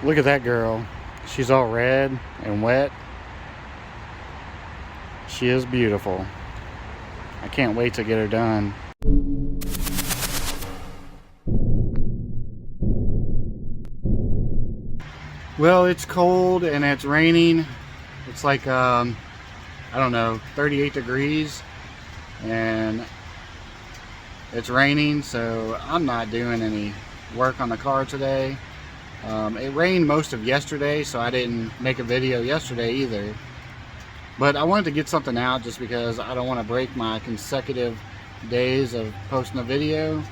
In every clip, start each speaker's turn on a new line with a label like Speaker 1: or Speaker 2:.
Speaker 1: Look at that girl. She's all red and wet. She is beautiful. I can't wait to get her done. Well, it's cold and it's raining. It's like, I don't know, 38 degrees. And it's raining, so I'm not doing any work on the car today. It rained most of yesterday, so I didn't make a video yesterday either. But I wanted to get something out just because I don't want to break my consecutive days of posting a video.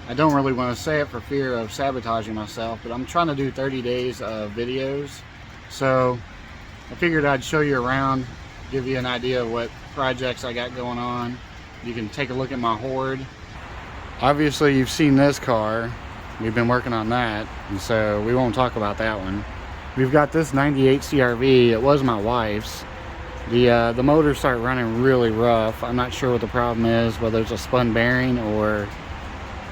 Speaker 1: I don't really want to say it for fear of sabotaging myself, but I'm trying to do 30 days of videos. So I figured I'd show you around, give you an idea of what projects I got going on. You can take a look at my Hoard. Obviously you've seen this car. We've been working on that, and so we won't talk about that one. We've got this 98 CRV. It was my wife's. The motors start running really rough. I'm not sure what the problem is, whether it's a spun bearing or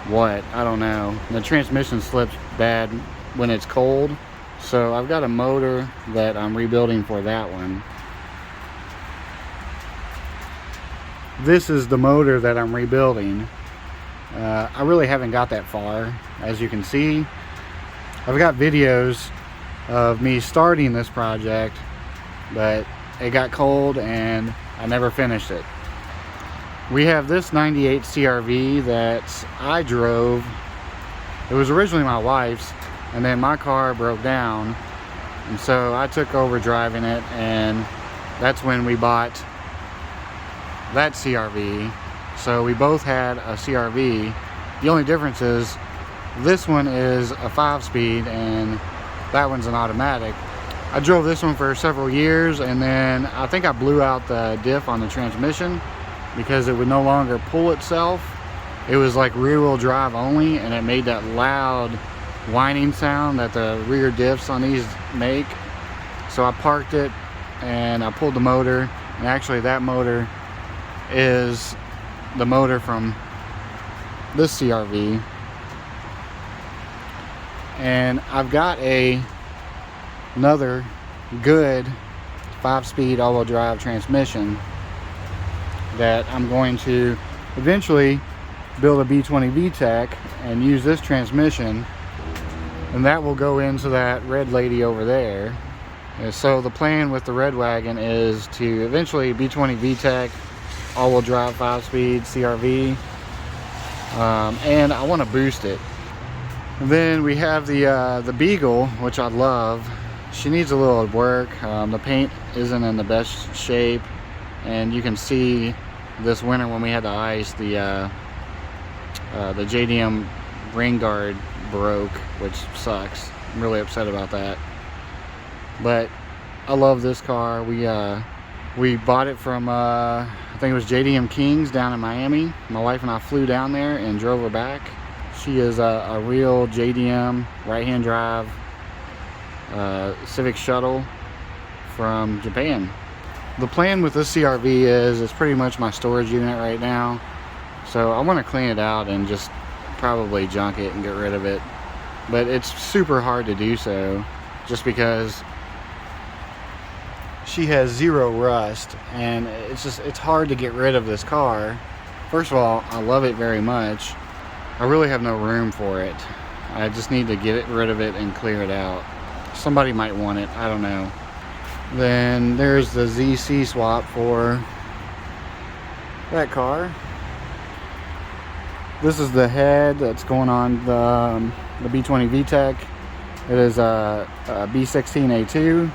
Speaker 1: what, I don't know. The transmission slips bad when it's cold, so I've got a motor that I'm rebuilding for that one. This is the motor that I'm rebuilding. I really haven't got that far, as you can see. I've got videos of me starting this project, but it got cold and I never finished it. We have this 98 CRV that I drove. It was originally my wife's, and then my car broke down, and so I took over driving it, and that's when we bought that CRV. So we both had a CRV. The only difference is this one is a 5-speed and that one's an automatic. I drove this one for several years, and then I think I blew out the diff on the transmission because it would no longer pull itself. It was like rear-wheel drive only, and it made that loud whining sound that the rear diffs on these make. So I parked it and I pulled the motor, and actually that motor is the motor from this CRV. And I've got another good 5-speed all-wheel drive transmission that I'm going to eventually build a B20 VTEC and use this transmission, and that will go into that red lady over there. And so the plan with the red wagon is to eventually B20 VTEC all-wheel drive 5-speed CRV, and I want to boost it. And then we have the Beagle, which I love. She needs a little work. The paint isn't in the best shape, and you can see this winter when we had the ice, the JDM rain guard broke, which sucks. I'm really upset about that. But I love this car. We bought it from I think it was JDM Kings down in Miami. My wife and I flew down there and drove her back. She is a real JDM right-hand drive Civic shuttle from Japan. The plan with this CRV is it's pretty much my storage unit right now. So I want to clean it out and just probably junk it and get rid of it. But it's super hard to do so just because she has zero rust, and it's hard to get rid of this car. First of all, I love it very much. I really have no room for it. I just need to get rid of it and clear it out. Somebody might want it, I don't know. Then there's the ZC swap for that car. This is the head that's going on the B20 VTEC. It is a B16A2.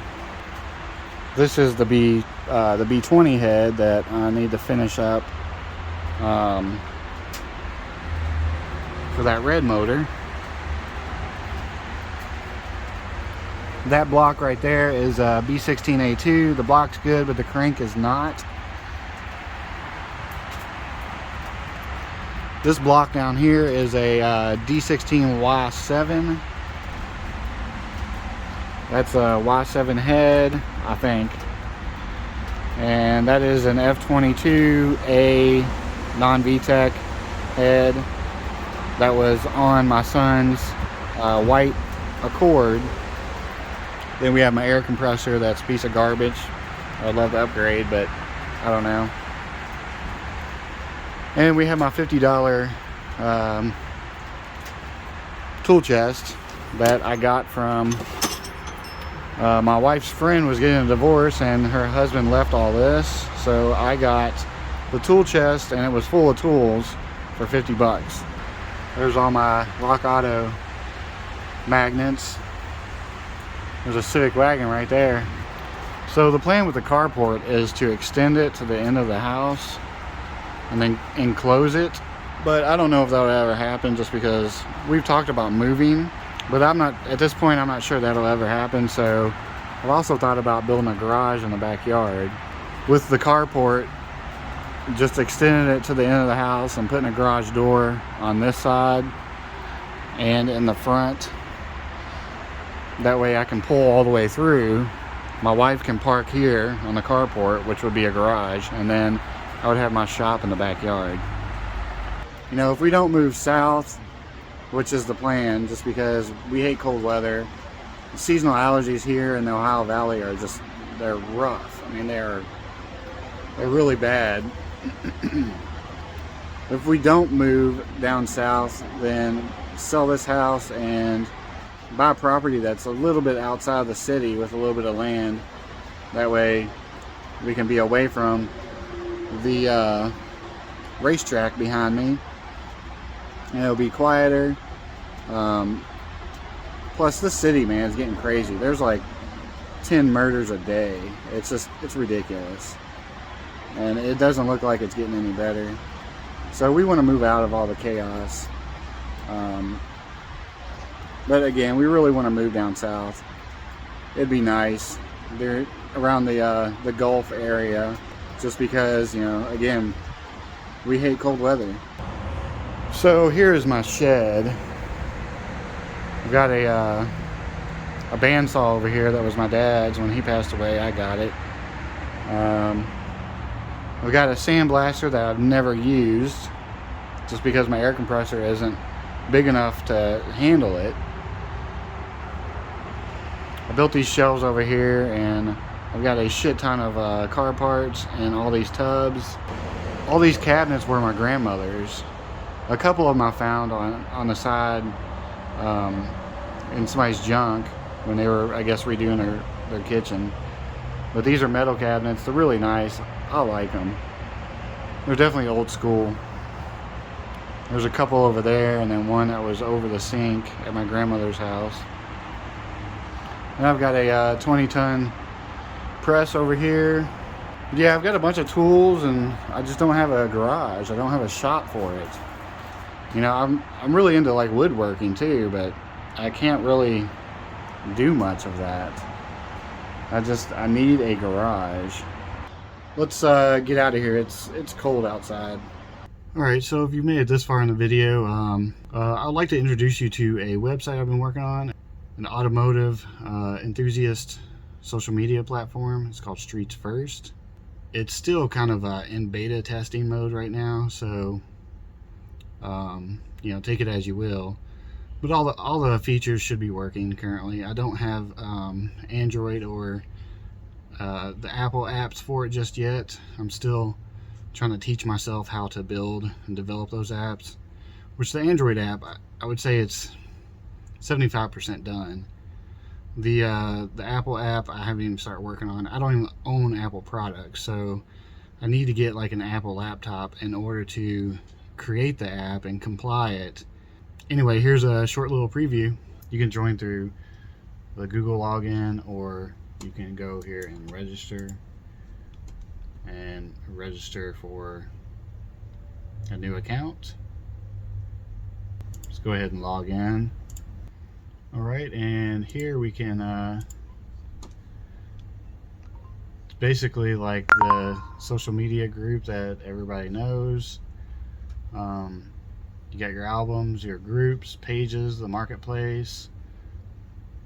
Speaker 1: This is the B20 head that I need to finish up for that red motor. That block right there is a B16A2. The block's good, but the crank is not. This block down here is a D16Y7. That's a Y7 head, I think. And that is an F22A non-VTEC head that was on my son's white Accord. Then we have my air compressor. That's a piece of garbage. I'd love to upgrade, but I don't know. And we have my $50 tool chest that I got from my wife's friend. Was getting a divorce and her husband left all this, so I got the tool chest and it was full of tools for 50 bucks. There's all my Rock Auto magnets. There's a Civic wagon right there. So the plan with the carport is to extend it to the end of the house and then enclose it, but I don't know if that'll ever happen, just because we've talked about moving, but I'm not, at this point I'm not sure that'll ever happen. So I've also thought about building a garage in the backyard with the carport, just extending it to the end of the house and putting a garage door on this side and in the front. That way I can pull all the way through. My wife can park here on the carport, which would be a garage, and then I would have my shop in the backyard. You know, if we don't move south, which is the plan, just because we hate cold weather, the seasonal allergies here in the Ohio Valley are just, they're rough. I mean, they're really bad. If we don't move down south, then sell this house and buy a property that's a little bit outside of the city with a little bit of land. That way we can be away from the racetrack behind me, and it'll be quieter. Plus this city, man, is getting crazy. There's like 10 murders a day. It's ridiculous, and it doesn't look like it's getting any better. So we want to move out of all the chaos. But again, we really want to move down south. It'd be nice. They're around the Gulf area, just because, you know, again, we hate cold weather. So here is my shed. I've got a bandsaw over here that was my dad's. When he passed away, I got it. I've got a sandblaster that I've never used, just because my air compressor isn't big enough to handle it. I built these shelves over here, and I've got a shit ton of car parts and all these tubs. All these cabinets were my grandmother's. A couple of them I found on the side in somebody's junk when they were, I guess, redoing their kitchen. But these are metal cabinets. They're really nice. I like them. They're definitely old school. There's a couple over there, and then one that was over the sink at my grandmother's house. And I've got a 20-ton press over here. Yeah, I've got a bunch of tools, and I just don't have a garage. I don't have a shop for it. You know, I'm really into like woodworking too, but I can't really do much of that. I need a garage. Let's get out of here. It's cold outside. Alright, so if you've made it this far in the video, I'd like to introduce you to a website I've been working on, an automotive enthusiast social media platform. It's called Streets1st. It's still kind of in beta testing mode right now, so you know, take it as you will. But all the features should be working currently. I don't have Android or the Apple apps for it just yet. I'm still trying to teach myself how to build and develop those apps, which the Android app, I would say it's 75% done. The Apple app I haven't even started working on. I don't even own Apple products, so I need to get like an Apple laptop in order to create the app and comply it. Anyway, here's a short little preview. You can join through the Google login, or you can go here and register for a new account. Let's go ahead and log in. Alright, and here we can it's basically like the social media group that everybody knows. You got your albums, your groups, pages, the marketplace.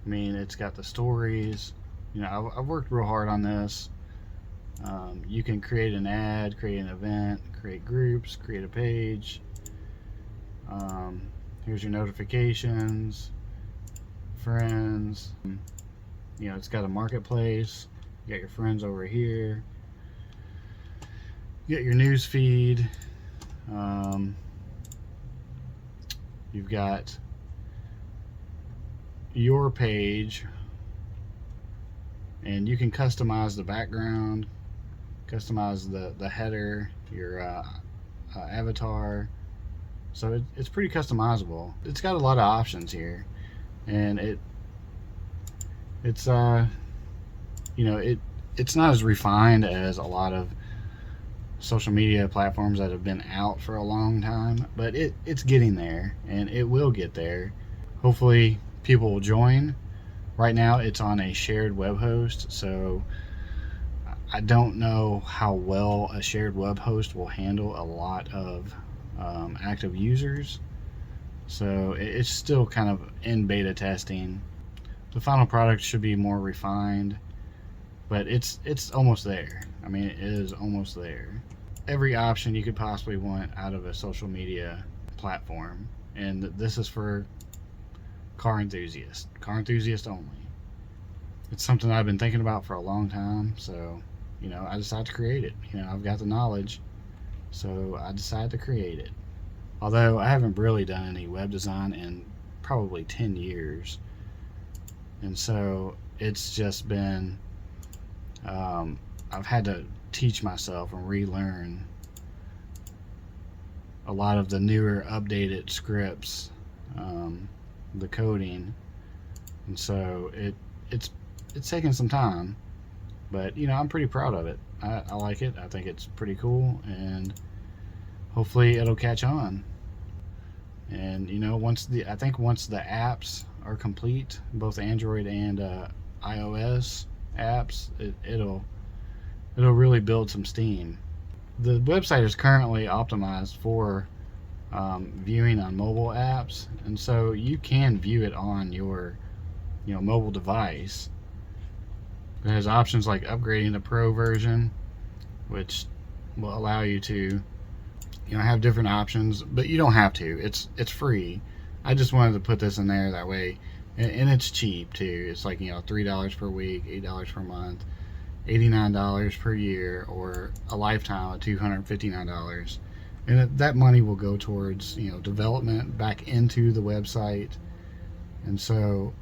Speaker 1: I mean, it's got the stories. You know, I've worked real hard on this. You can create an ad, create an event, create groups, create a page. Here's your notifications, friends. you know, it's got a marketplace. You got your friends over here. You got your news feed. You've got your page, and you can customize the background, customize the header, your avatar. So it's pretty customizable. It's got a lot of options here, and it's you know, it's not as refined as a lot of social media platforms that have been out for a long time, but it's getting there, and it will get there. Hopefully people will join. Right now it's on a shared web host, so I don't know how well a shared web host will handle a lot of active users. So it's still kind of in beta testing. The final product should be more refined, but it's almost there. I mean, it is almost there. Every option you could possibly want out of a social media platform, and this is for car enthusiasts only. It's something I've been thinking about for a long time, so you know, I decided to create it. You know, I've got the knowledge, so I decided to create it. Although I haven't really done any web design in probably 10 years, and so it's just been I've had to teach myself and relearn a lot of the newer updated scripts, the coding, and so it's taken some time, but you know, I'm pretty proud of it. I like it. I think it's pretty cool, and hopefully it'll catch on. And you know, I think once the apps are complete, both Android and iOS apps, it'll really build some steam. The website is currently optimized for viewing on mobile apps, and so you can view it on your mobile device. It has options like upgrading the Pro version, which will allow you to have different options, but you don't have to. It's free. I just wanted to put this in there that way, and it's cheap too. It's like $3 per week, $8 per month, $89 per year, or a lifetime of $259. And that money will go towards development back into the website. And so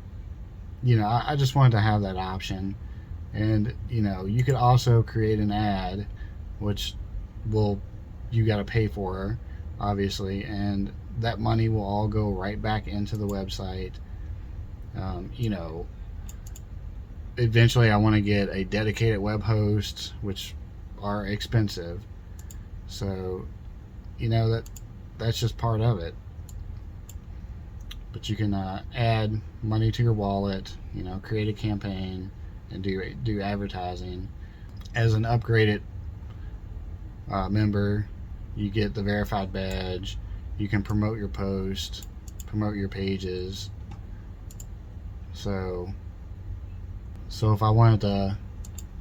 Speaker 1: I just wanted to have that option. And you could also create an ad, which you got to pay for, obviously, and that money will all go right back into the website. Eventually I want to get a dedicated web host, which are expensive, so that's just part of it. But you can add money to your wallet, create a campaign, and do advertising. As an upgraded member, you get the verified badge. You can promote your post, promote your pages. So if I wanted to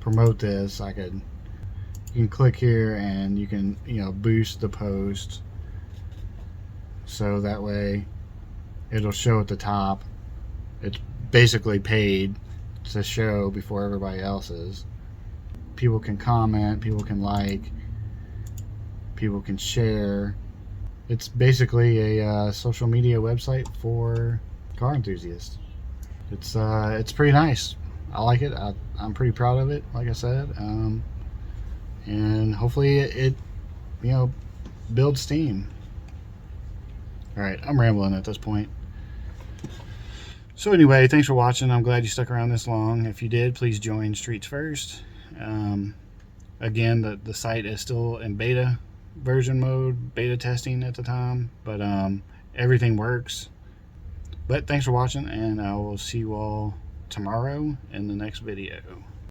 Speaker 1: promote this, you can click here and you can boost the post, so that way it'll show at the top. It's basically paid to show before everybody else's. People can comment, people can like, people can share. It's basically a social media website for car enthusiasts. It's pretty nice. I like it. I'm pretty proud of it, like I said, and hopefully it builds steam. Alright, I'm rambling at this point. So anyway, thanks for watching. I'm glad you stuck around this long. If you did, please join Streets First. Again, the site is still in beta version mode, beta testing at the time, but everything works. But thanks for watching, and I will see you all tomorrow in the next video.